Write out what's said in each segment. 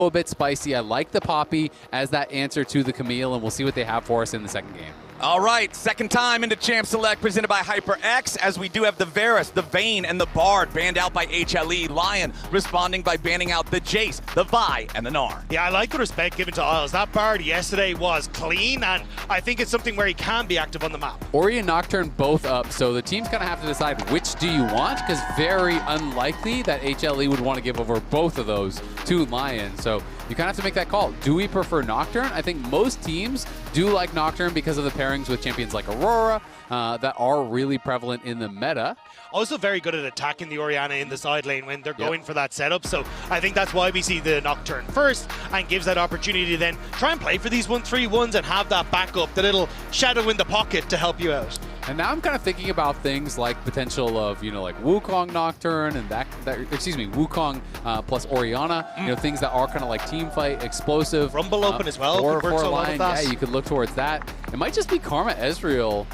A bit spicy. I like the Poppy as that answer to the Camille, and we'll see what they have for us in the second game. All right, second time into Champ Select presented by HyperX, as we do have the Varus, the Vayne, and the Bard banned out by HLE. LYON responding by banning out the Jace, the Vi, and the Gnar. Yeah, I like the respect given to Isles. That Bard yesterday was clean, and I think it's something where he can be active on the map. Ori and Nocturne both up, so the team's going to have to decide which do you want, because very unlikely that HLE would want to give over both of those to LYON. So you kind of have to make that call. Do we prefer Nocturne? I think most teams do like Nocturne because of the pairings with champions like Aurora that are really prevalent in the meta. Also very good at attacking the Orianna in the side lane when they're going for that setup. So I think that's why we see the Nocturne first, and gives that opportunity to then try and play for these 1-3-1s and have that backup, the little shadow in the pocket to help you out. And now I'm kind of thinking about things like potential of, you know, like Wukong Nocturne and Wukong plus Orianna, you know, things that are kind of like team fight, explosive. Rumble open as well. Or Could work so well with that. Yeah, you could look towards that. It might just be Karma Ezreal,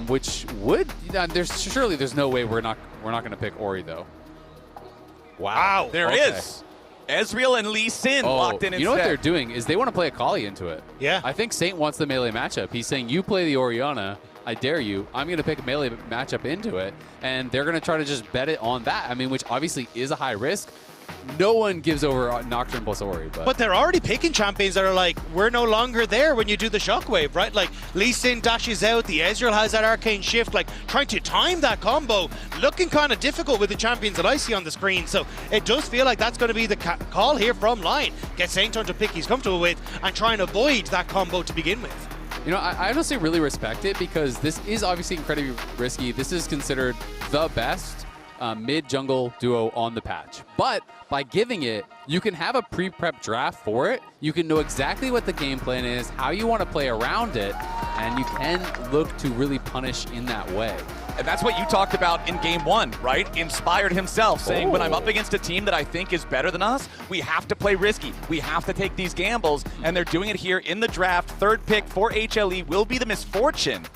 which would, there's no way we're not going to pick Ori though. Wow. There is. Ezreal and Lee Sin locked in instead. You know what they're doing is they want to play Akali into it. Yeah. I think Saint wants the melee matchup. He's saying, you play the Orianna, I dare you. I'm going to pick a melee matchup into it, and they're going to try to just bet it on that. I mean, which obviously is a high risk. No one gives over Nocturne plus Ori. But they're already picking champions that are like, we're no longer there when you do the shockwave, right? Like, Lee Sin dashes out, the Ezreal has that arcane shift, like, trying to time that combo, looking kind of difficult with the champions that I see on the screen. So it does feel like that's going to be the call here from LYON. Get Saint on to pick he's comfortable with and try and avoid that combo to begin with. You know, I honestly really respect it because this is obviously incredibly risky. This is considered the best mid-jungle duo on the patch. But by giving it, you can have a pre-prep draft for it. You can know exactly what the game plan is, how you want to play around it, and you can look to really punish in that way. And that's what you talked about in game one, right? Inspired himself, saying, when I'm up against a team that I think is better than us, we have to play risky. We have to take these gambles, and they're doing it here in the draft. Third pick for HLE will be the Misfortune.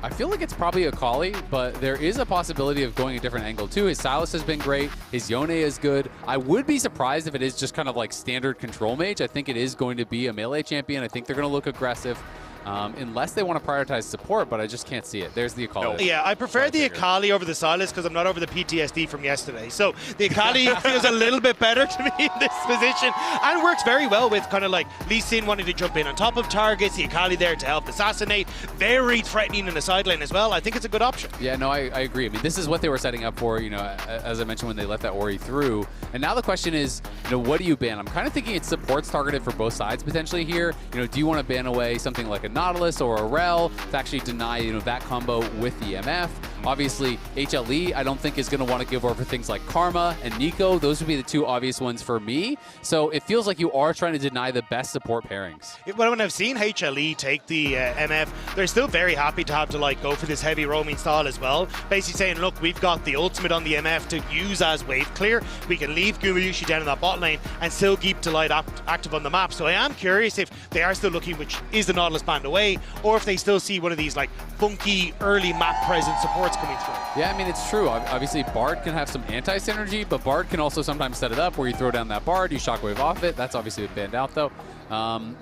I feel like it's probably Akali, but there is a possibility of going a different angle too. His Sylas has been great. His Yone is good. I would be surprised if it is just kind of like standard control mage. I think it is going to be a melee champion. I think they're going to look aggressive. Unless they want to prioritize support, but I just can't see it. There's the Akali. No. Yeah, I prefer the Akali over the Sylas because I'm not over the PTSD from yesterday. So the Akali feels a little bit better to me in this position and works very well with kind of like Lee Sin wanting to jump in on top of targets, the Akali there to help assassinate. Very threatening in the side lane as well. I think it's a good option. Yeah, no, I agree. I mean, this is what they were setting up for, you know, as I mentioned when they let that Ori through. And now the question is, you know, what do you ban? I'm kind of thinking it's supports targeted for both sides potentially here. You know, do you want to ban away something like a Nautilus or a Rel to actually deny, you know, that combo with the MF? Obviously, HLE, I don't think is going to want to give over things like Karma and Nico. Those would be the two obvious ones for me. So it feels like you are trying to deny the best support pairings. When I've seen HLE take the MF, they're still very happy to have to like go for this heavy roaming style as well. Basically saying, look, we've got the ultimate on the MF to use as wave clear. We can leave Gumayusi down in that bot lane and still keep Delight active on the map. So I am curious if they are still looking, which is the Nautilus band away, or if they still see one of these like funky early map present supports coming through. Yeah, I mean, it's true. Obviously, Bard can have some anti-synergy, but Bard can also sometimes set it up where you throw down that Bard, you shockwave off it. That's obviously banned out, though.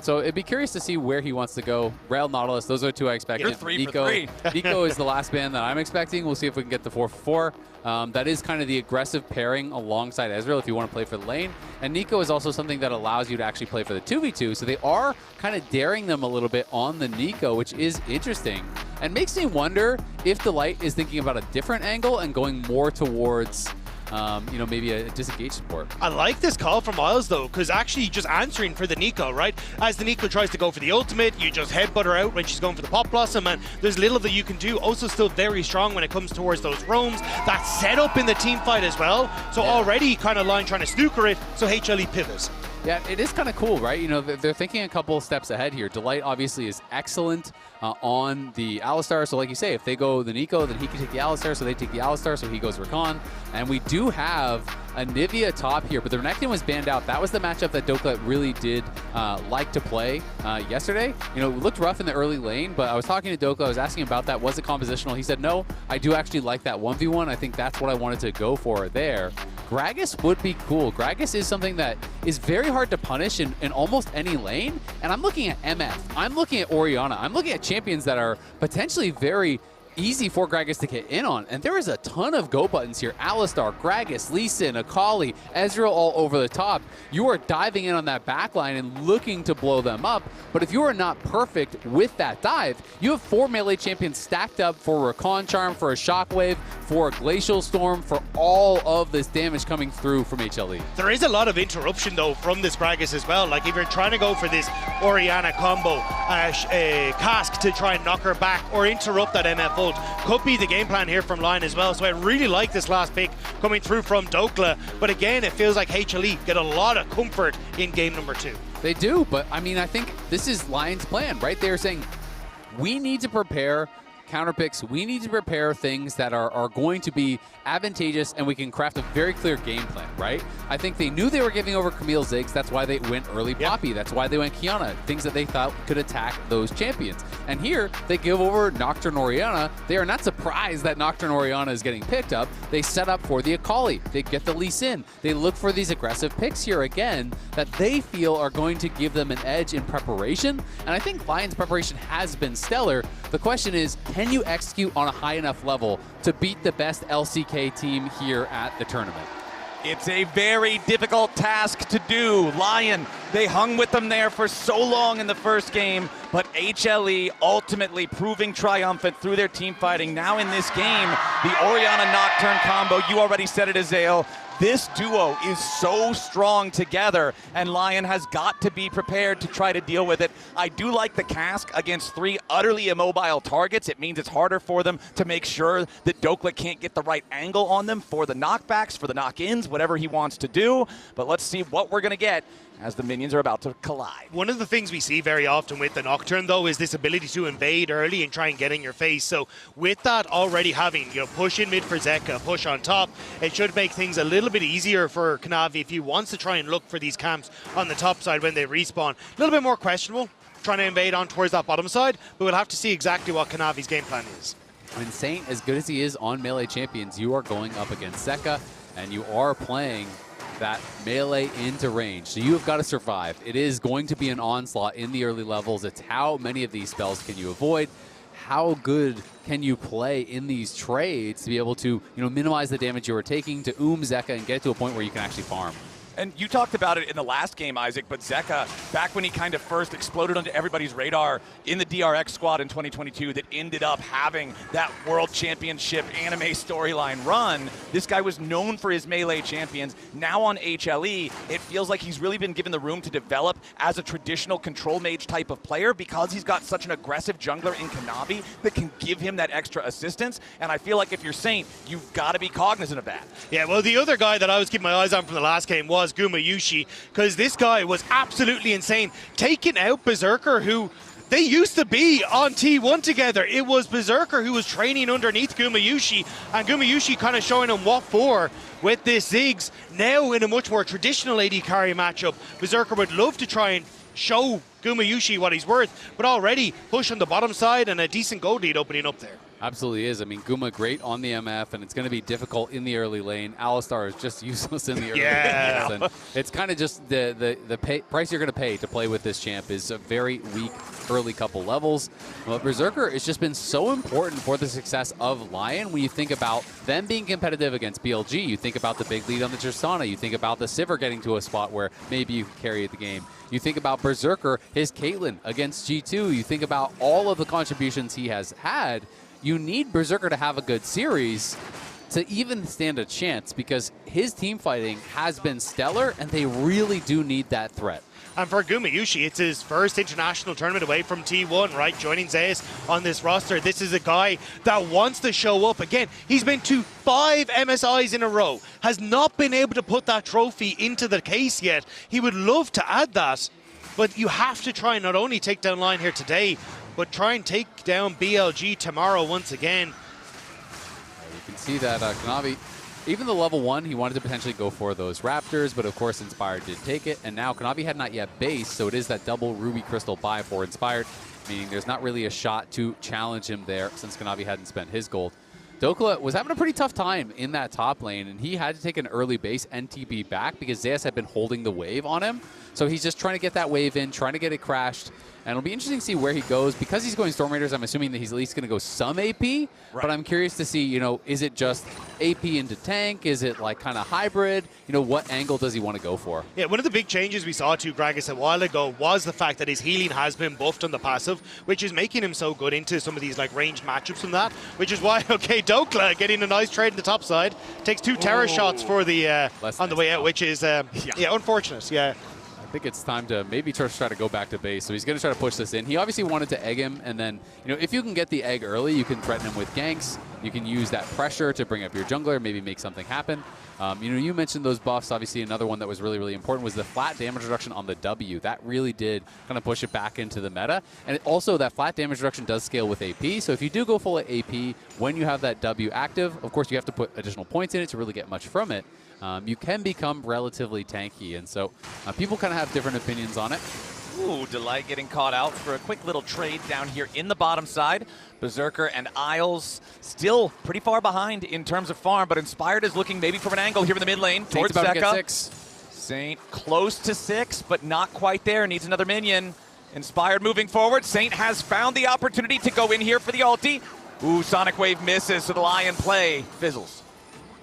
So it'd be curious to see where he wants to go. Rail, Nautilus, those are the two I expected. You're 3 for 3. Nico is the last ban that I'm expecting. We'll see if we can get the 4 for 4. That is kind of the aggressive pairing alongside Ezreal if you want to play for the lane. And Nico is also something that allows you to actually play for the 2v2. So they are kind of daring them a little bit on the Nico, which is interesting. And makes me wonder if Delight is thinking about a different angle and going more towards you know, maybe a disengage support. I like this call from Miles though, because actually just answering for the Nico, right? As the Nico tries to go for the ultimate, you just headbutt her out when she's going for the Pop Blossom, and there's little that you can do. Also still very strong when it comes towards those roams. That setup in the team fight as well. So already kind of LYON trying to snooker it, so HLE pivots. Yeah, it is kind of cool, right? You know, they're thinking a couple steps ahead here. Delight obviously is excellent on the Alistar. So like you say, if they go the Nico, then he can take the Alistar. So they take the Alistar, so he goes Rakan. And we do have Anivia top here, but the Renekton was banned out. That was the matchup that Dhokla really did like to play yesterday. You know, it looked rough in the early lane, but I was talking to Dhokla. I was asking about that. Was it compositional? He said, no, I do actually like that 1v1. I think that's what I wanted to go for there. Gragas would be cool. Gragas is something that is very hard to punish in almost any lane. And I'm looking at MF. I'm looking at Orianna. I'm looking at champions that are potentially very easy for Gragas to get in on. And there is a ton of go buttons here. Alistar, Gragas, Lee Sin, Akali, Ezreal all over the top. You are diving in on that backline and looking to blow them up. But if you are not perfect with that dive, you have 4 melee champions stacked up for Rakan Charm, for a Shockwave, for a Glacial Storm, for all of this damage coming through from HLE. There is a lot of interruption though from this Gragas as well. Like if you're trying to go for this Orianna combo, Cask to try and knock her back or interrupt that MF ult, could be the game plan here from LYON as well. So I really like this last pick coming through from Dhokla. But again, it feels like HLE get a lot of comfort in game number 2. They do, but I mean, I think this is LYON's plan, right? They're saying, we need to prepare counter picks. We need to prepare things that are going to be advantageous, and we can craft a very clear game plan, right? I think they knew they were giving over Camille Ziggs. That's why they went early Poppy. That's why they went Kiana, things that they thought could attack those champions. And here, they give over Nocturne Orianna. They are not surprised that Nocturne Orianna is getting picked up. They set up for the Akali. They get the Lee Sin. They look for these aggressive picks here again that they feel are going to give them an edge in preparation. And I think LYON's preparation has been stellar. The question is, can you execute on a high enough level to beat the best LCK team here at the tournament? It's a very difficult task to do. LYON, they hung with them there for so long in the first game, but HLE ultimately proving triumphant through their team fighting. Now in this game, the Orianna Nocturne combo, you already said it, Azael. This duo is so strong together, and LYON has got to be prepared to try to deal with it. I do like the Cask against 3 utterly immobile targets. It means it's harder for them to make sure that Dhokla can't get the right angle on them for the knockbacks, for the knock-ins, whatever he wants to do. But let's see what we're going to get as the minions are about to collide. One of the things we see very often with the Nocturne, though, is this ability to invade early and try and get in your face. So with that already having, push in mid for Zeka, push on top, it should make things a little bit easier for Kanavi if he wants to try and look for these camps on the top side when they respawn. A little bit more questionable, trying to invade on towards that bottom side, but we'll have to see exactly what Kanavi's game plan is. When Saint, as good as he is on melee champions, you are going up against Zeka, and you are playing that melee into range. So you have got to survive. It is going to be an onslaught in the early levels. It's how many of these spells can you avoid? How good can you play in these trades to be able to, minimize the damage you are taking, to Zeka and get to a point where you can actually farm? And you talked about it in the last game, Isaac, but Zeka, back when he kind of first exploded onto everybody's radar in the DRX squad in 2022 that ended up having that World Championship anime storyline run, this guy was known for his melee champions. Now on HLE, it feels like he's really been given the room to develop as a traditional control mage type of player because he's got such an aggressive jungler in Kanavi that can give him that extra assistance. And I feel like if you're Saint, you've got to be cognizant of that. Yeah, well, the other guy that I was keeping my eyes on from the last game was Gumayusi, because this guy was absolutely insane, taking out Berserker, who they used to be on T1 together. It was Berserker who was training underneath Gumayusi, and Gumayusi kind of showing him what for with this Ziggs. Now in a much more traditional AD carry matchup, Berserker would love to try and show Gumayusi what he's worth, but already push on the bottom side and a decent gold lead opening up there. Absolutely is. I mean, Guma great on the MF, and it's going to be difficult in the early lane. Alistar is just useless in the early lane. And it's kind of just the price you're going to pay to play with this champ is a very weak early couple levels. But Berserker has just been so important for the success of LYON. When you think about them being competitive against BLG, you think about the big lead on the Tristana, you think about the Sivir getting to a spot where maybe you can carry the game. You think about Berserker, his Caitlyn against G2. You think about all of the contributions he has had. You need Berserker to have a good series to even stand a chance, because his team fighting has been stellar, and they really do need that threat. And for Gumayusi, it's his first international tournament away from T1, right? Joining Zeus on this roster. This is a guy that wants to show up. Again, he's been to 5 MSIs in a row, has not been able to put that trophy into the case yet. He would love to add that, but you have to try and not only take down LYON here today, but try and take down BLG tomorrow once again. You can see that Kanavi, even the level 1, he wanted to potentially go for those Raptors, but of course Inspired did take it, and now Kanavi had not yet based, so it is that double Ruby Crystal buy for Inspired, meaning there's not really a shot to challenge him there since Kanavi hadn't spent his gold. Dhokla was having a pretty tough time in that top lane, and he had to take an early base and TP back because Zeus had been holding the wave on him. So he's just trying to get that wave in, trying to get it crashed. And it'll be interesting to see where he goes. Because he's going Storm Raiders, I'm assuming that he's at least going to go some AP. Right. But I'm curious to see, you know, is it just AP into tank? Is it like kind of hybrid? You know, what angle does he want to go for? Yeah, one of the big changes we saw to Gragas a while ago was the fact that his healing has been buffed on the passive, which is making him so good into some of these like ranged matchups from that, which is why, okay, Dhokla getting a nice trade in the top side, takes 2 terror shots for the on the way out, which is yeah, unfortunate. Yeah. I think it's time to maybe try to go back to base. So he's going to try to push this in. He obviously wanted to egg him, and then, you know, if you can get the egg early, you can threaten him with ganks. You can use that pressure to bring up your jungler, maybe make something happen. You know, you mentioned those buffs. Obviously, another one that was really, really important was the flat damage reduction on the W. That really did kind of push it back into the meta. And also, that flat damage reduction does scale with AP. So if you do go full AP, when you have that W active, of course, you have to put additional points in it to really get much from it. You can become relatively tanky, and so people kind of have different opinions on it. Ooh, Delight getting caught out for a quick little trade down here in the bottom side. Berserker and Isles still pretty far behind in terms of farm, but Inspired is looking maybe from an angle here in the mid lane towards Saint's about to get Zeka. 6. Saint close to 6, but not quite there. Needs another minion. Inspired moving forward. Saint has found the opportunity to go in here for the ulti. Ooh, Sonic Wave misses, so the Lion play fizzles.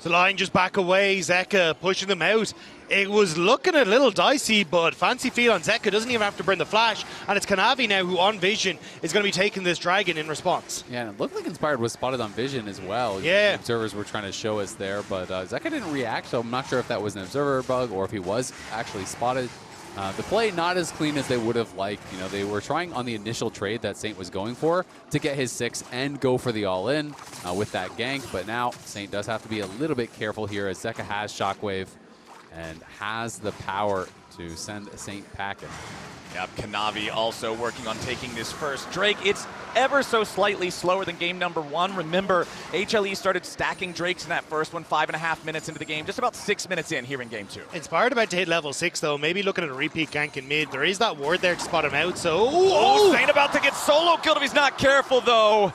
The line just back away, Zeka pushing them out. It was looking a little dicey, but fancy feel on Zeka, doesn't even have to burn the flash, and it's Kanavi now who on Vision is going to be taking this dragon in response. Yeah, and it looked like Inspired was spotted on Vision as well. Yeah. The observers were trying to show us there, but Zeka didn't react, so I'm not sure if that was an observer bug or if he was actually spotted. The play not as clean as they would have liked. You know, they were trying on the initial trade that Saint was going for to get his 6 and go for the all-in with that gank, but now Saint does have to be a little bit careful here as Zeka has Shockwave and has the power to send Saint packing. Yep, Kanavi also working on taking this first Drake. It's ever so slightly slower than game number 1. Remember, HLE started stacking Drakes in that first one 5.5 minutes into the game, just about 6 minutes in here in game 2. Inspired about to hit level 6 though, maybe looking at a repeat gank in mid. There is that ward there to spot him out, so... Oh, Saint about to get solo killed if he's not careful though.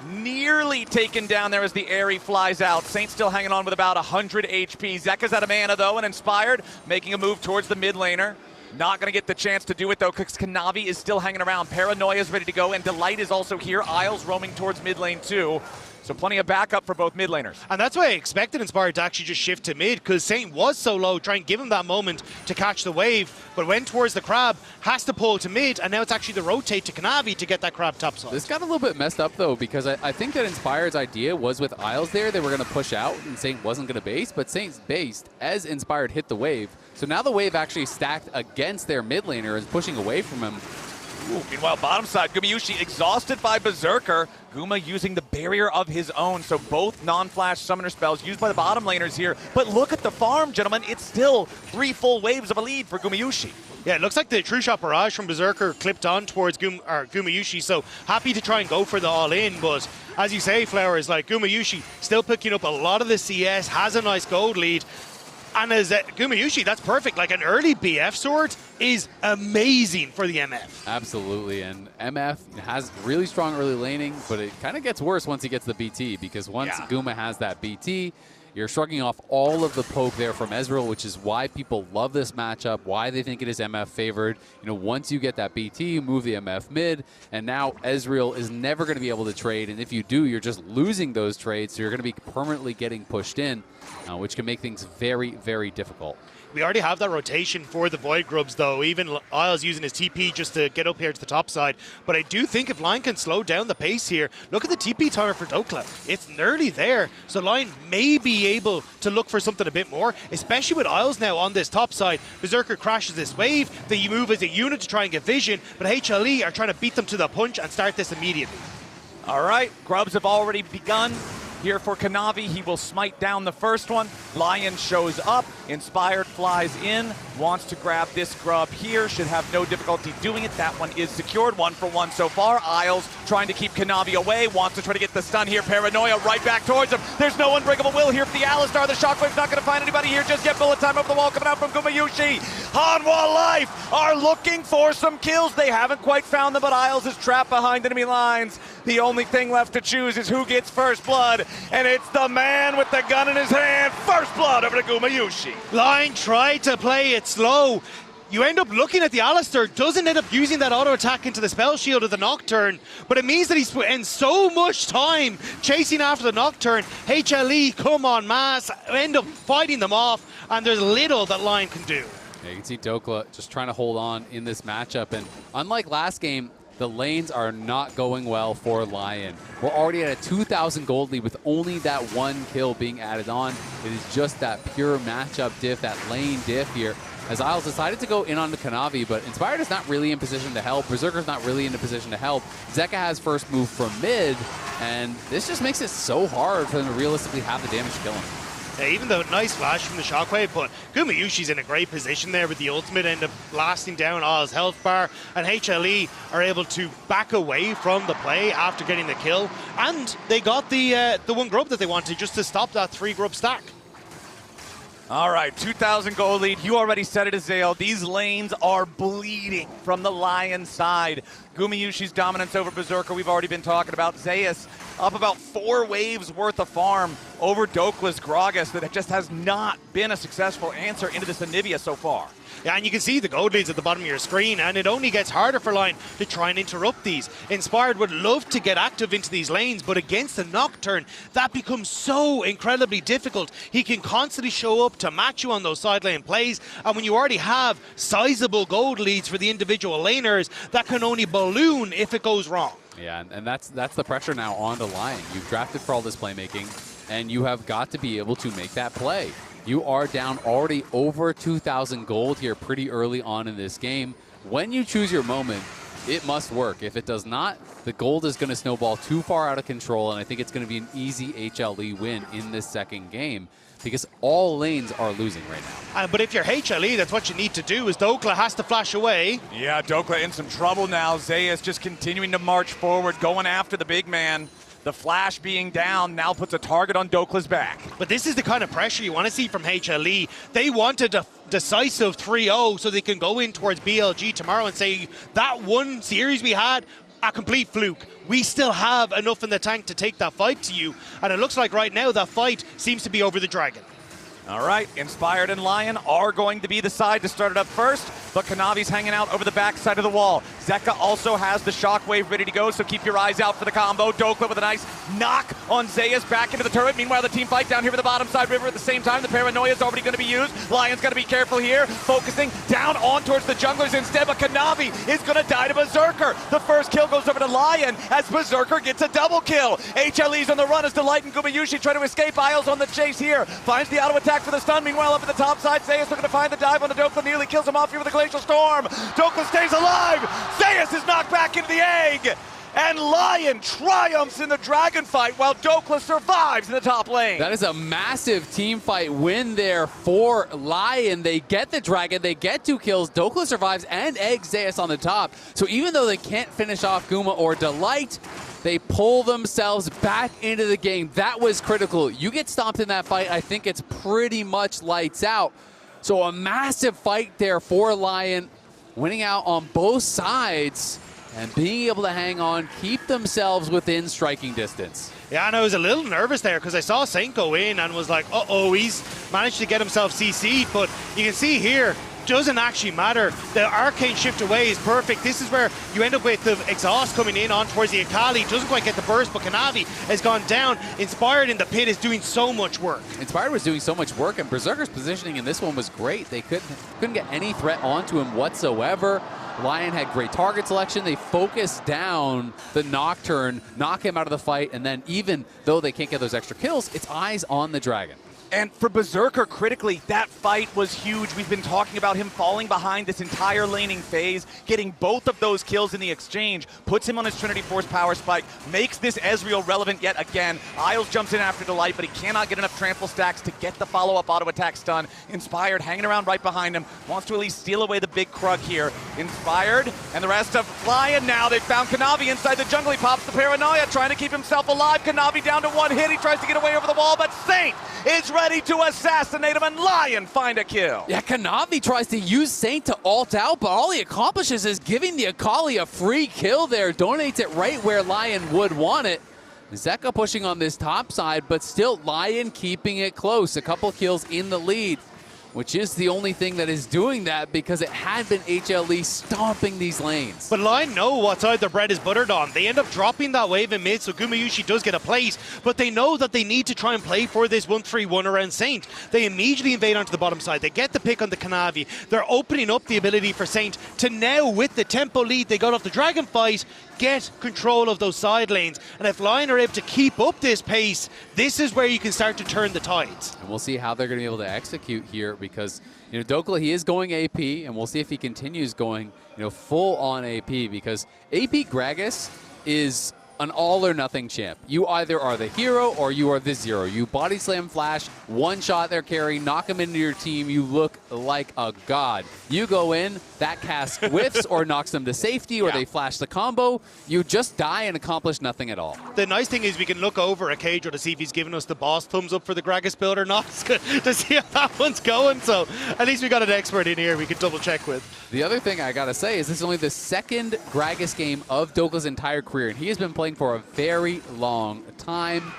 Nearly taken down there as the Aerie flies out. Saint still hanging on with about 100 HP. Zeka's out of mana though, and Inspired making a move towards the mid laner. Not going to get the chance to do it, though, because Kanavi is still hanging around. Paranoia is ready to go, and Delight is also here. Isles roaming towards mid lane, too. So plenty of backup for both mid laners. And that's why I expected Inspired to actually just shift to mid, because Saint was so low, trying to give him that moment to catch the wave, but went towards the crab, has to pull to mid, and now it's actually the rotate to Kanavi to get that crab topside. This got a little bit messed up, though, because I think that Inspired's idea was with Isles there, they were going to push out, and Saint wasn't going to base, but Saint's based as Inspired hit the wave. So now the wave actually stacked against their mid laner is pushing away from him. Ooh, meanwhile, bottom side, Gumayusi exhausted by Berserker. Guma using the barrier of his own, so both non-flash summoner spells used by the bottom laners here. But look at the farm, gentlemen. It's still 3 full waves of a lead for Gumayusi. Yeah, it looks like the True Shot Barrage from Berserker clipped on towards Gumayusi, so happy to try and go for the all-in, but as you say, Flowers, like Gumayusi still picking up a lot of the CS, has a nice gold lead. And as Gumayusi, that's perfect. Like an early BF sword is amazing for the MF. Absolutely, and MF has really strong early laning, but it kind of gets worse once he gets the BT, because once Guma has that BT, you're shrugging off all of the poke there from Ezreal, which is why people love this matchup, why they think it is MF favored. You know, once you get that BT, you move the MF mid, and now Ezreal is never going to be able to trade, and if you do, you're just losing those trades, so you're going to be permanently getting pushed in, which can make things very, very difficult. We already have that rotation for the Void Grubs, though. Even Isles using his TP just to get up here to the top side. But I do think if LYON can slow down the pace here, look at the TP timer for Dhokla. It's nearly there. So LYON may be able to look for something a bit more, especially with Isles now on this top side. Berserker crashes this wave. They move as a unit to try and get vision, but HLE are trying to beat them to the punch and start this immediately. All right, Grubs have already begun. Here for Kanavi, he will smite down the first one. Lion shows up, Inspired flies in, wants to grab this grub here, should have no difficulty doing it. That one is secured, 1 for 1 so far. Isles trying to keep Kanavi away, wants to try to get the stun here. Paranoia right back towards him. There's no unbreakable will here for the Alistar. The Shockwave's not going to find anybody here just yet. Bullet time over the wall coming out from Gumayusi. Hanwha Life are looking for some kills. They haven't quite found them, but Isles is trapped behind enemy lines. The only thing left to choose is who gets first blood, and it's the man with the gun in his hand. First blood over to Gumayusi. LYON tried to play it slow. You end up looking at the Alistar, doesn't end up using that auto attack into the spell shield of the Nocturne, but it means that he's put in so much time chasing after the Nocturne. HLE come on mass, end up fighting them off, and there's little that LYON can do. Yeah, you can see Dhokla just trying to hold on in this matchup, and unlike last game, the lanes are not going well for LYON. We're already at a 2,000 gold lead with only that one kill being added on. It is just that pure matchup diff, that lane diff here. As Isles decided to go in on the Kanavi, but Inspired is not really in position to help. Berserker's not really in a position to help. Zeka has first move from mid, and this just makes it so hard for them to realistically have the damage to kill him. Yeah, even though nice flash from the Shockwave, but Gumayusi's in a great position there with the ultimate, end up blasting down Isles' health bar, and HLE are able to back away from the play after getting the kill, and they got the one grub that they wanted just to stop that 3 grub stack. All right, 2,000 gold lead. You already said it, Azael. These lanes are bleeding from the LYON side. Gumayusi's dominance over Berserker, we've already been talking about. Zeus up about 4 waves worth of farm over Dhokla's Gragas that just has not been a successful answer into this Anivia so far. Yeah, and you can see the gold leads at the bottom of your screen, and it only gets harder for LYON to try and interrupt these. Inspired would love to get active into these lanes, but against the Nocturne, that becomes so incredibly difficult. He can constantly show up to match you on those side lane plays, and when you already have sizable gold leads for the individual laners, that can only balloon if it goes wrong. Yeah, and that's the pressure now onto LYON. You've drafted for all this playmaking, and you have got to be able to make that play. You are down already over 2,000 gold here pretty early on in this game. When you choose your moment, it must work. If it does not, the gold is going to snowball too far out of control, and I think it's going to be an easy HLE win in this second game because all lanes are losing right now. But if you're HLE, that's what you need to do, is Dhokla has to flash away. Yeah, Dhokla in some trouble now. Zeus just continuing to march forward, going after the big man. The flash being down now puts a target on Dhokla's back. But this is the kind of pressure you want to see from HLE. They wanted a decisive 3-0 so they can go in towards BLG tomorrow and say, that one series we had, a complete fluke. We still have enough in the tank to take that fight to you. And it looks like right now that fight seems to be over the Dragon. All right, Inspired and LYON are going to be the side to start it up first, but Kanavi's hanging out over the back side of the wall. Zeka also has the Shockwave ready to go, so keep your eyes out for the combo. Dhokla with a nice knock on Zeus back into the turret. Meanwhile, the team fight down here with the bottom side river at the same time. The paranoia is already going to be used. LYON's got to be careful here, focusing down on towards the junglers instead, but Kanavi is going to die to Berserker. The first kill goes over to LYON as Berserker gets a double kill. HLE's on the run as Delight and Gumayusi try to escape. Isles on the chase here, finds the auto attack for the stun. Meanwhile, up at the top side, Zeus looking to find the dive on the Dhokla, nearly kills him off here with a Glacial Storm. Dhokla stays alive. Zeus is knocked back into the egg. And LYON triumphs in the Dragon fight while Dhokla survives in the top lane. That is a massive team fight win there for LYON. They get the Dragon, they get 2 kills. Dhokla survives and eggs Zeus on the top. So even though they can't finish off Guma or Delight, they pull themselves back into the game. That was critical. You get stomped in that fight, I think it's pretty much lights out. So a massive fight there for LYON, winning out on both sides and being able to hang on, keep themselves within striking distance. Yeah, and I was a little nervous there because I saw Saint go in and was like, uh-oh, he's managed to get himself CC'd, but you can see here, doesn't actually matter. The arcane shift away is perfect. This is where you end up with the exhaust coming in on towards the Akali. Doesn't quite get the burst, but Kanavi has gone down. Inspired in the pit is doing so much work. Inspired was doing so much work, and Berserker's positioning in this one was great. They couldn't get any threat onto him whatsoever. LYON had great target selection. They focused down the Nocturne, knock him out of the fight, and then even though they can't get those extra kills, it's eyes on the Dragon. And for Berserker, critically, that fight was huge. We've been talking about him falling behind this entire laning phase. Getting both of those kills in the exchange puts him on his Trinity Force power spike, makes this Ezreal relevant yet again. Isles jumps in after Delight, but he cannot get enough trample stacks to get the follow-up auto attack stun. Inspired hanging around right behind him, wants to at least steal away the big Krug here. Inspired and the rest of LYON now. They've found Kanavi inside the jungle. He pops the paranoia, trying to keep himself alive. Kanavi down to 1 hit. He tries to get away over the wall, but Saint is ready ready to assassinate him, and LYON find a kill. Yeah, Kanavi tries to use Saint to ult out, but all he accomplishes is giving the Akali a free kill there. Donates it right where LYON would want it. Zeka pushing on this top side, but still LYON keeping it close. A couple kills in the lead, which is the only thing that is doing that because it had been HLE stomping these lanes. But LYON know what side their bread is buttered on. They end up dropping that wave in mid, so Gumayusi does get a place, but they know that they need to try and play for this 1-3-1 around Saint. They immediately invade onto the bottom side. They get the pick on the Kanavi. They're opening up the ability for Saint to now, with the tempo lead they got off the Dragon fight, get control of those side lanes. And if LYON are able to keep up this pace, this is where you can start to turn the tides. And we'll see how they're going to be able to execute here because, you know, Dhokla, he is going AP, and we'll see if he continues going, you know, full on AP because AP Gragas is an all or nothing champ. You either are the hero or you are the zero. You body slam flash, one shot their carry, knock them into your team, you look like a god. You go in, that cast whiffs or knocks them to safety or they flash the combo, you just die and accomplish nothing at all. The nice thing is we can look over at Cadro to see if he's giving us the boss thumbs up for the Gragas build or not, to see how that one's going. So at least we got an expert in here we can double check with. The other thing I gotta say is this is only the second Gragas game of Dhokla's entire career, and he has been playing for a very long time.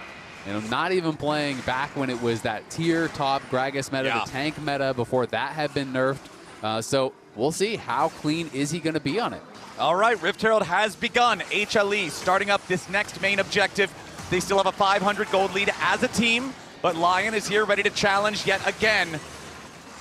And I'm not even playing back when it was that tier top Gragas meta, the tank meta, before that had been nerfed. So we'll see how clean is he gonna be on it. All right, Rift Herald has begun. HLE starting up this next main objective. They still have a 500 gold lead as a team, but LYON is here ready to challenge yet again.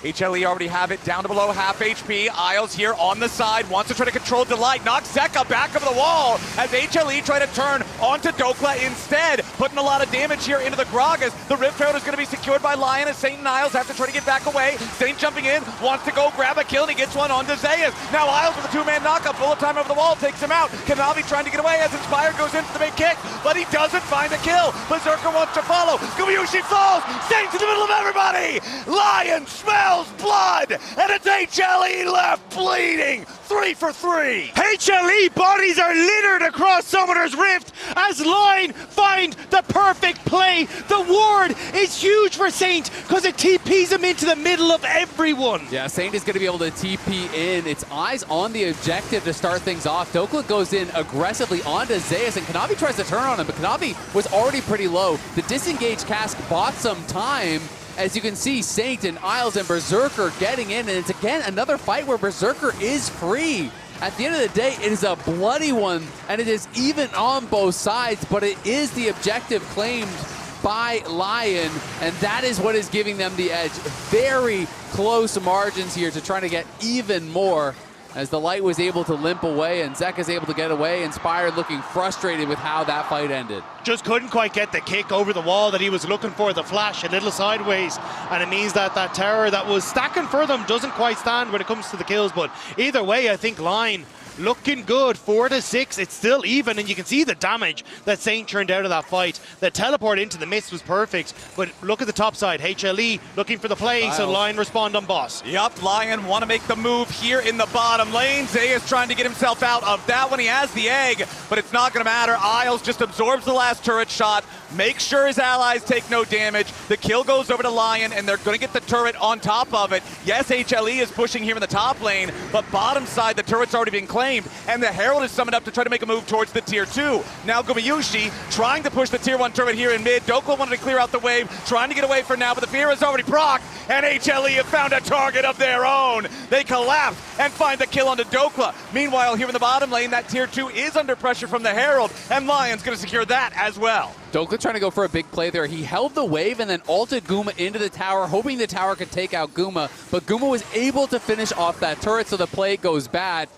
HLE already have it down to below half HP. Isles here on the side, wants to try to control Delight. Knocks Zeka back over the wall as HLE try to turn onto Dhokla instead. Putting a lot of damage here into the Gragas. The Rift Herald is going to be secured by LYON as Saint and Isles have to try to get back away. Saint jumping in, wants to go grab a kill, and he gets one onto Zeus. Now Isles with a two-man knockup, bullet time over the wall, takes him out. Kanavi trying to get away as Inspire goes in for the big kick, but he doesn't find a kill. Berserker wants to follow. Gumayusi falls. Saint's in the middle of everybody. LYON smells blood, and it's HLE left bleeding. 3 for 3. HLE bodies are littered across Summoner's Rift as LYON find the perfect play. The ward is huge for Saint because it TPs him into the middle of everyone. Yeah, Saint is going to be able to TP in. It's eyes on the objective to start things off. Dhokla goes in aggressively onto Zeus, and Kanavi tries to turn on him, but Kanavi was already pretty low. The disengage cast bought some time. As you can see, Saint and Isles and Berserker getting in, and it's again another fight where Berserker is free. At the end of the day, it is a bloody one, and it is even on both sides, but it is the objective claimed by LYON, and that is what is giving them the edge. Very close margins here to trying to get even more, as the light was able to limp away and Zeka's able to get away. Inspired looking frustrated with how that fight ended. Just couldn't quite get the kick over the wall that he was looking for, the flash a little sideways, and it means that that tower that was stacking for them doesn't quite stand when it comes to the kills. But either way, I think LYON looking good, 4 to 6. It's still even, and you can see the damage that Saint turned out of that fight. The teleport into the mist was perfect, but look at the top side. HLE looking for the play, so LYON respond on boss. Yup, LYON want to make the move here in the bottom lane. Zeus trying to get himself out of that one. He has the egg, but it's not going to matter. Isles just absorbs the last turret shot, makes sure his allies take no damage. The kill goes over to LYON, and they're going to get the turret on top of it. Yes, HLE is pushing here in the top lane, but bottom side, the turret's already been claimed, and the Herald is summoned up to try to make a move towards the tier 2. Now Gumayusi trying to push the tier 1 turret here in mid. Dhokla wanted to clear out the wave, trying to get away for now, but the fear is already procced, and HLE have found a target of their own. They collapse and find the kill onto Dhokla. Meanwhile, here in the bottom lane, that tier 2 is under pressure from the Herald, and LYON's going to secure that as well. Dhokla trying to go for a big play there. He held the wave and then ulted Guma into the tower, hoping the tower could take out Guma, but Guma was able to finish off that turret, so the play goes bad.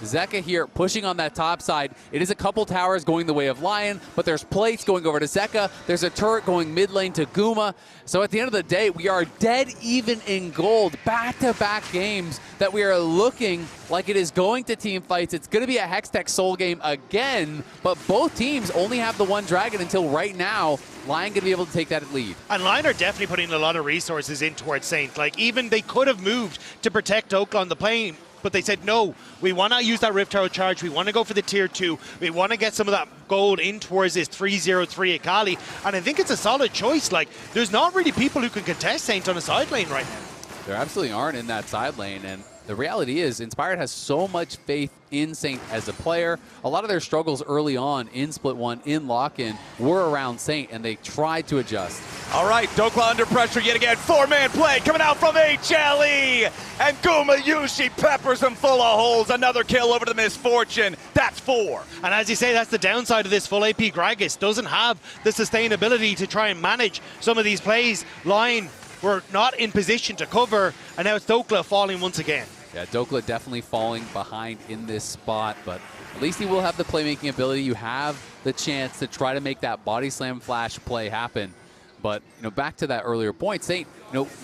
Zeka here pushing on that top side. It is a couple towers going the way of LYON, but there's plates going over to Zeka. There's a turret going mid lane to Guma. So at the end of the day, we are dead even in gold. Back-to-back games that we are looking like it is going to team fights. It's going to be a Hextech Soul game again, but both teams only have the one dragon until right now. LYON going to be able to take that lead. And LYON are definitely putting a lot of resources in towards Saint. Like, even they could have moved to protect Dhokla on the plane, but they said, no, we want to use that Rift Herald charge. We want to go for the tier 2. We want to get some of that gold in towards this 3-0-3 Akali. And I think it's a solid choice. Like, there's not really people who can contest Saint on a side lane right now. There absolutely aren't in that side lane, and the reality is Inspired has so much faith in Saint as a player. A lot of their struggles early on in Split 1, in lock-in, were around Saint, and they tried to adjust. All right, Dhokla under pressure yet again. 4-man play coming out from HLE. And Gumayusi peppers him full of holes. Another kill over to the Misfortune. That's 4. And as you say, that's the downside of this full AP Gragas. Doesn't have the sustainability to try and manage some of these plays. LYON were not in position to cover, and now it's Dhokla falling once again. Yeah, Dhokla definitely falling behind in this spot, but at least he will have the playmaking ability. You have the chance to try to make that body slam flash play happen. But, back to that earlier point, Saint,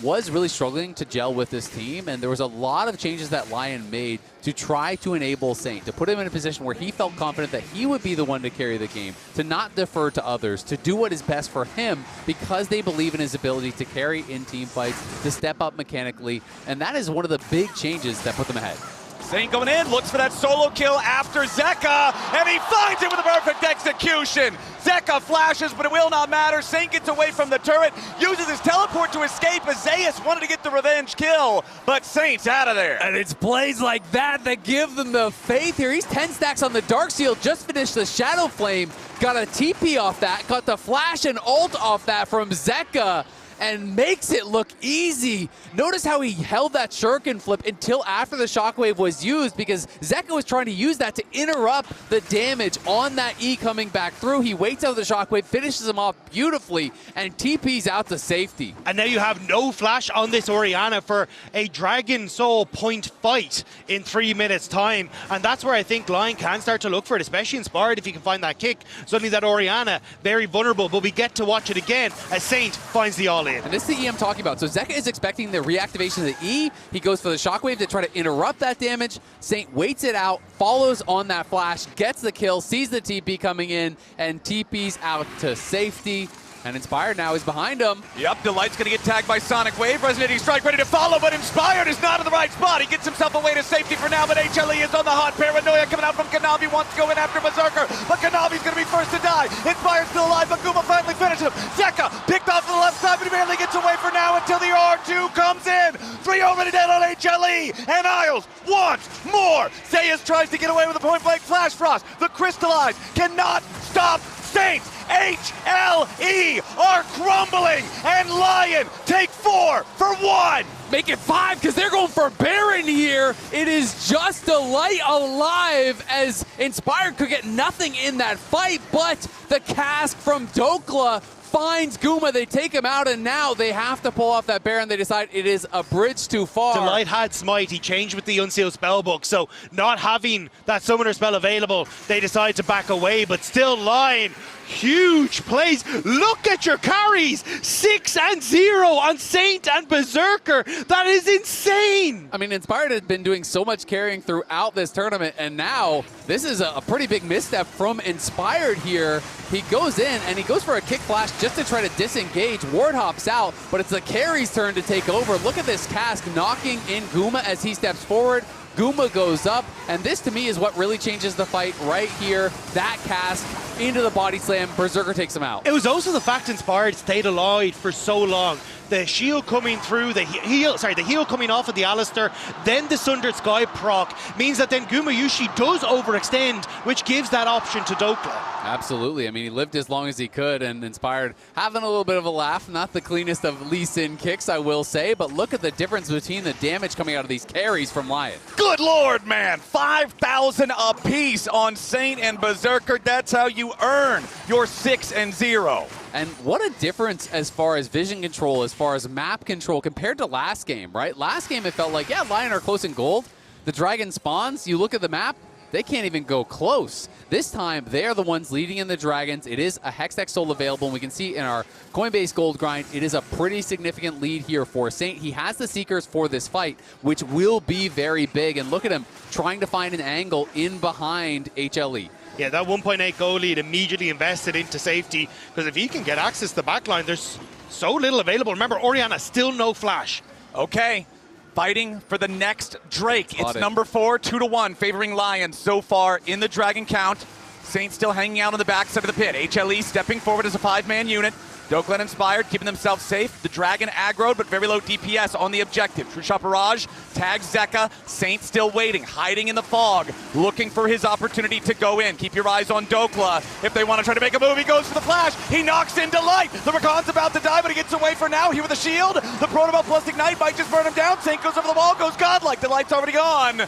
was really struggling to gel with this team, and there was a lot of changes that LYON made to try to enable Saint, to put him in a position where he felt confident that he would be the one to carry the game, to not defer to others, to do what is best for him because they believe in his ability to carry in team fights, to step up mechanically, and that is one of the big changes that put them ahead. Saint going in, looks for that solo kill after Zeka, and he finds it with a perfect execution. Zeka flashes, but it will not matter. Saint gets away from the turret, uses his teleport to escape as Zeus wanted to get the revenge kill, but Saint's out of there. And it's plays like that that give them the faith here. He's 10 stacks on the Dark Seal, just finished the Shadow Flame, got a TP off that, got the flash and ult off that from Zeka, and makes it look easy. Notice how he held that shuriken flip until after the shockwave was used, because Zeka was trying to use that to interrupt the damage on that E coming back through. He waits out the shockwave, finishes him off beautifully, and TP's out to safety. And now you have no flash on this Orianna for a Dragon Soul point fight in 3 minutes time. And that's where I think LYON can start to look for it, especially Inspired if he can find that kick. Suddenly that Orianna, very vulnerable, but we get to watch it again as Saint finds the all-in. And this is the E I'm talking about. So Zeka is expecting the reactivation of the E. He goes for the shockwave to try to interrupt that damage. Saint waits it out, follows on that flash, gets the kill, sees the TP coming in, and TP's out to safety. And Inspired now is behind him. Yep, Delight's going to get tagged by Sonic Wave. Resonating Strike ready to follow, but Inspired is not in the right spot. He gets himself away to safety for now, but HLE is on the hot. Paranoia coming out from Kanavi, wants to go in after Berserker, but Kanavi's going to be first to die. Inspired's still alive, but Guma finally finishes him. Zeka picked off to the left side, but he barely gets away for now until the R2 comes in. 3 already dead on HLE, and Isles wants more. Zeus tries to get away with a point-blank Flash Frost. The Crystallize cannot stop Saints. HLE are crumbling, and LYON take 4 for 1. Make it 5 because they're going for Baron here. It is just Delight alive as Inspired could get nothing in that fight, but the cask from Dhokla finds Guma, they take him out, and now they have to pull off that Baron. They decide it is a bridge too far. Delight had Smite, he changed with the Unsealed Spellbook, so not having that Summoner spell available, they decide to back away, but still LYON, huge plays. Look at your carries, 6 and 0 on Saint and Berserker. That is insane. I mean, Inspired has been doing so much carrying throughout this tournament, and now this is a pretty big misstep from Inspired here. He goes in, and he goes for a kick flash just to try to disengage. Ward hops out, but it's the carry's turn to take over. Look at this cask knocking in Guma as he steps forward. Guma goes up, and this to me is what really changes the fight right here. That cask into the body slam, Berserker takes him out. It was also the fact Inspired stayed alive for so long. The shield coming through, the heal coming off of the Alistar, then the Sundered Sky proc, means that then Gumayusi does overextend, which gives that option to Dhokla. Absolutely. I mean, he lived as long as he could, and Inspired having a little bit of a laugh. Not the cleanest of Lee Sin kicks, I will say, but look at the difference between the damage coming out of these carries from LYON. Good Lord, man. 5,000 apiece on Saint and Berserker. That's how you earn your 6 and 0. And what a difference as far as vision control, as far as map control compared to last game, right? Last game it felt like, yeah, LYON are close in gold. The dragon spawns, you look at the map, they can't even go close. This time, they're the ones leading in the dragons. It is a Hextech Soul available, and we can see in our Coinbase Gold grind, it is a pretty significant lead here for Saint. He has the Seekers for this fight, which will be very big. And look at him trying to find an angle in behind HLE. Yeah, that 1.8 goal lead immediately invested into safety, because if he can get access to the backline, there's so little available. Remember, Orianna, still no flash. Okay. fighting for the next Drake. It's Spotted. number 4, 2-1, favoring Lion so far in the Dragon count. Saint still hanging out on the backside of the pit. HLE stepping forward as a 5-man unit. Dhokla inspired, keeping themselves safe. The Dragon aggroed, but very low DPS on the objective. True Shot Barrage tags Zeka. Saint still waiting, hiding in the fog, looking for his opportunity to go in. Keep your eyes on Dhokla. If they want to try to make a move, he goes for the flash. He knocks into Light. The Rakan's about to die, but he gets away for now. Here with a shield. The Protobelt plus Ignite might just burn him down. Saint goes over the wall, goes godlike. The Light's already gone.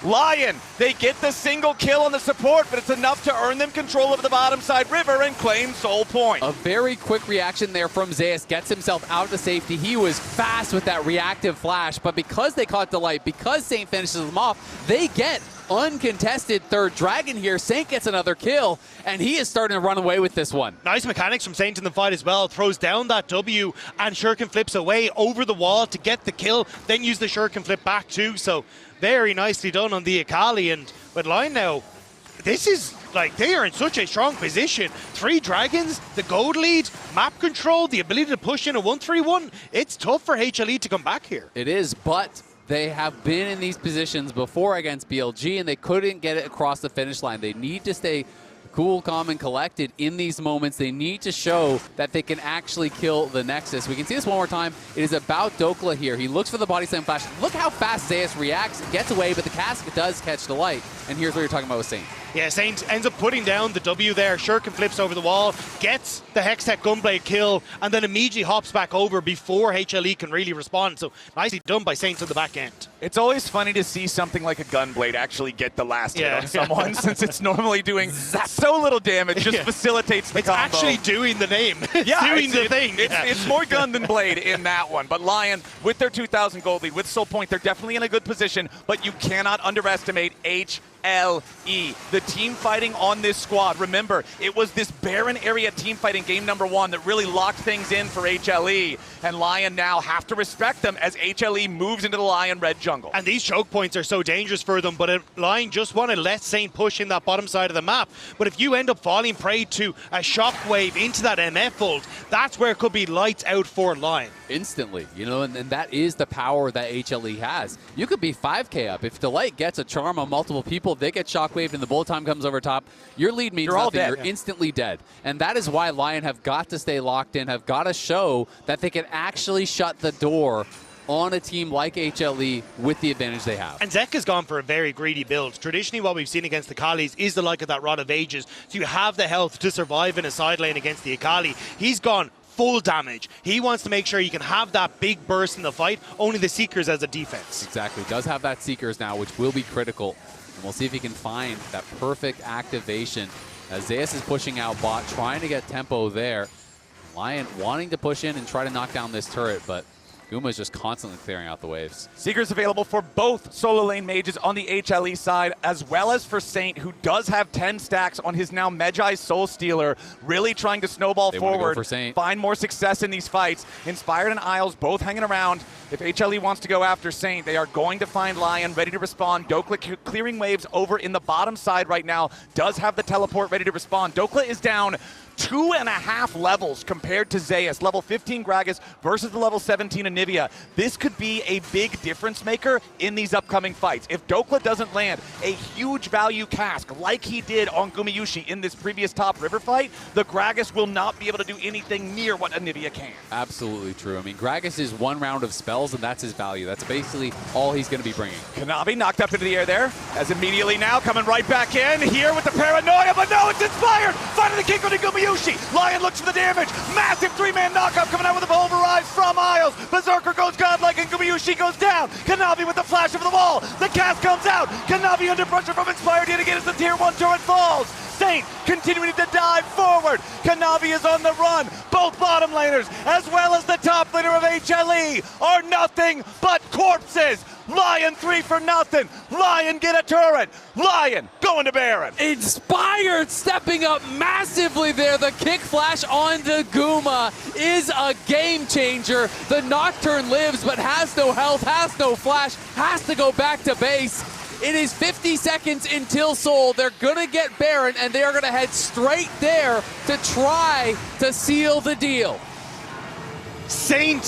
Lion, they get the single kill on the support, but it's enough to earn them control over the bottom side river and claim Soul Point. A very quick reaction there from Zeus, gets himself out to safety. He was fast with that reactive flash, but because they caught Delight, because Saint finishes them off, they get uncontested third dragon here. Saint gets another kill, and he is starting to run away with this one. Nice mechanics from Saint in the fight as well. Throws down that W, and Shuriken flips away over the wall to get the kill, then use the Shuriken flip back too. So very nicely done on the Akali. And with LYON now, this is like, they are in such a strong position. 3 dragons, the gold lead, map control, the ability to push in a 1-3-1. It's tough for HLE to come back here. It is, but they have been in these positions before against BLG, and they couldn't get it across the finish line. They need to stay cool, calm, and collected in these moments. They need to show that they can actually kill the Nexus. We can see this one more time. It is about Dhokla here. He looks for the body slam flash. Look how fast Zeus reacts, gets away, but the cask does catch the Light. And here's what you're talking about with Saint. Yeah, Saint ends up putting down the W there. Shuriken flips over the wall, gets the Hextech Gunblade kill, and then immediately hops back over before HLE can really respond. So nicely done by Saints on the back end. It's always funny to see something like a Gunblade actually get the last hit on someone, since it's normally doing so little damage, just facilitates the it's combo. actually doing the name. Yeah, doing the thing. It's more gun than blade in that one. But LYON, with their 2,000 gold lead, with Soul Point, they're definitely in a good position, but you cannot underestimate HLE, the team fighting on this squad. Remember, it was this barren area team fighting game number 1 that really locked things in for HLE, and LYON now have to respect them as HLE moves into the LYON red jungle. And these choke points are so dangerous for them, but LYON just want to let Saint push in that bottom side of the map. But if you end up falling prey to a shockwave into that MF ult, that's where it could be lights out for LYON. Instantly, you know, and that is the power that HLE has. You could be 5K up. If Delight gets a charm on multiple people, they get shockwaved and the bullet time comes over top, your lead means all nothing. dead. You're instantly dead. And that is why LYON have got to stay locked in, have got to show that they can actually shut the door on a team like HLE with the advantage they have. And Zeka's gone for a very greedy build. Traditionally, what we've seen against the Akalis is the like of that Rod of Ages. So you have the health to survive in a side lane against the Akali. He's gone full damage. He wants to make sure he can have that big burst in the fight, only the Seekers as a defense. Exactly. Does have that Seekers now, which will be critical. And we'll see if he can find that perfect activation. As Zeus is pushing out bot, trying to get tempo there. LYON wanting to push in and try to knock down this turret, but Guma is just constantly clearing out the waves. Seekers available for both solo lane mages on the HLE side, as well as for Saint, who does have 10 stacks on his now Magi Soul Stealer, really trying to snowball forward, for Saint. Find more success in these fights. Inspired and Isles both hanging around. If HLE wants to go after Saint, they are going to find LYON ready to respond. Dhokla clearing waves over in the bottom side right now, does have the teleport ready to respond. Dhokla is down 2.5 levels compared to Zeus. Level 15 Gragas versus the level 17 Anivia. This could be a big difference maker in these upcoming fights. If Dhokla doesn't land a huge value cask like he did on Gumayusi in this previous top river fight, the Gragas will not be able to do anything near what Anivia can. Absolutely true. I mean, Gragas is 1 round of spells, and that's his value. That's basically all he's going to be bringing. Kanavi knocked up into the air there, as immediately now coming right back in here with the paranoia, but no, it's inspired! Finding the kick on Gumayusi. LYON looks for the damage. Massive 3-man knockup coming out with a pulverize from Isles. Berserker goes godlike and Gumayusi goes down. Kanavi with the flash over the wall. The cast comes out. Kanavi under pressure from Inspired yet again as the tier 1 turret falls. Saint continuing to dive forward. Kanavi is on the run. Both bottom laners, as well as the top laner of HLE, are nothing but corpses. LYON 3 for nothing. LYON get a turret. LYON going to Baron. Inspired stepping up massively there. The kick flash onto Guma is a game changer. The Nocturne lives but has no health, has no flash, has to go back to base. It is 50 seconds until Soul. They're going to get Baron, and they are going to head straight there to try to seal the deal. Saint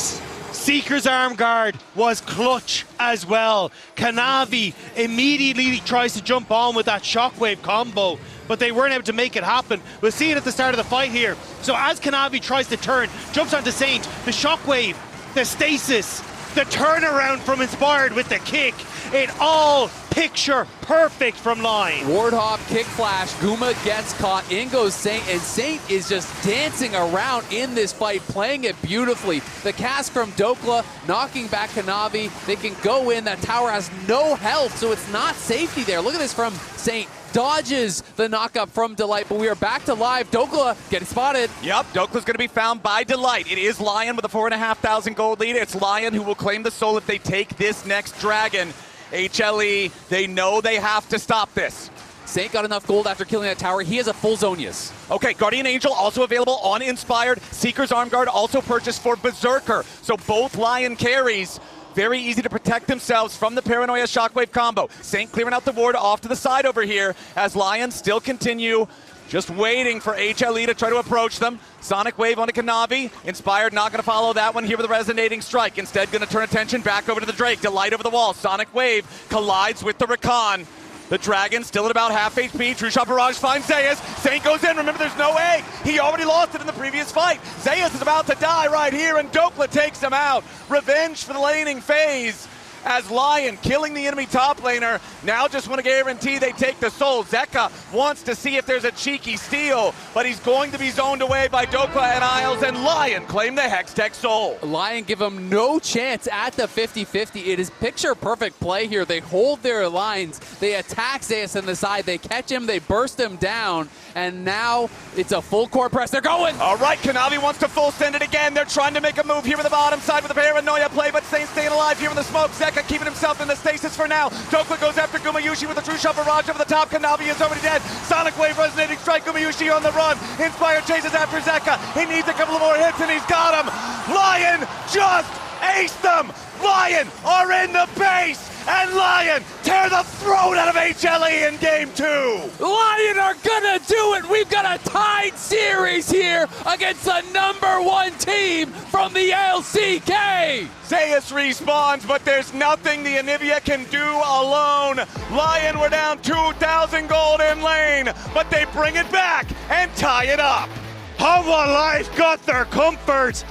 Seeker's arm guard was clutch as well. Kanavi immediately tries to jump on with that shockwave combo, but they weren't able to make it happen. We'll see it at the start of the fight here. So as Kanavi tries to turn, jumps onto Saint, the shockwave, the stasis, the turnaround from Inspired with the kick, it all picture perfect from Line. Wardhop, kick flash, Guma gets caught, in goes Saint, and Saint is just dancing around in this fight, playing it beautifully. The cast from Dhokla, knocking back Kanavi. They can go in, that tower has no health, so it's not safety there. Look at this from Saint. Dodges the knockup from Delight, but we are back to live. Dhokla getting spotted. Yep, Dokla's going to be found by Delight. It is LYON with a 4,500 gold lead. It's LYON who will claim the soul if they take this next dragon. HLE, they know they have to stop this. Saint got enough gold after killing that tower. He has a full Zonius. Okay, Guardian Angel also available on Inspired. Seeker's Arm Guard also purchased for Berserker. So both LYON carries. Very easy to protect themselves from the Paranoia Shockwave combo. Saint clearing out the ward off to the side over here as LYON still continue just waiting for HLE to try to approach them. Sonic Wave onto Kanavi. Inspired not going to follow that one here with a resonating strike. Instead going to turn attention back over to the Drake. Delight over the wall. Sonic Wave collides with the Rakan. The Dragon still at about half HP. True Shot Barrage finds Zeus. Saint goes in. Remember, there's no egg. He already lost it in the previous fight. Zeus is about to die right here, and Dhokla takes him out. Revenge for the laning phase as LYON killing the enemy top laner. Now just want to guarantee they take the soul. Zeka wants to see if there's a cheeky steal, but he's going to be zoned away by Dhokla and Isles, and LYON claim the Hextech soul. LYON give him no chance at the 50-50. It is picture perfect play here. They hold their lines. They attack Zeus on the side. They catch him. They burst him down. And now it's a full court press. They're going. All right, Kanavi wants to full send it again. They're trying to make a move here with the bottom side with a Paranoia play, but Saint staying alive here with the smoke. Zeka keeping himself in the stasis for now. Dhokla goes after Gumayusi with a True Shot Barrage over the top. Kanavi is already dead. Sonic Wave resonating strike. Gumayusi on the run. Inspired chases after Zeka. He needs a couple of more hits and he's got him. LYON just aced them. LYON are in the base. And LYON tear the throat out of HLE in game 2. LYON are gonna do it. We've got a tied series here against the #1 team from the LCK. Zeus respawns, but there's nothing the Anivia can do alone. LYON were down 2,000 gold in lane, but they bring it back and tie it up. Hanwha Life got their comfort,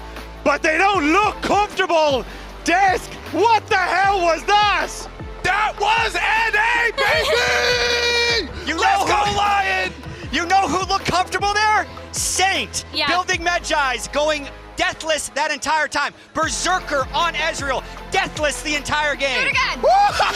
but they don't look comfortable. Desk, what the hell was that? That was NA, baby! Let's go, LYON! You know who looked comfortable there? Saint, Yeah. building Medjai's, going deathless that entire time. Berserker on Ezreal, deathless the entire game. Do it again. Let's go,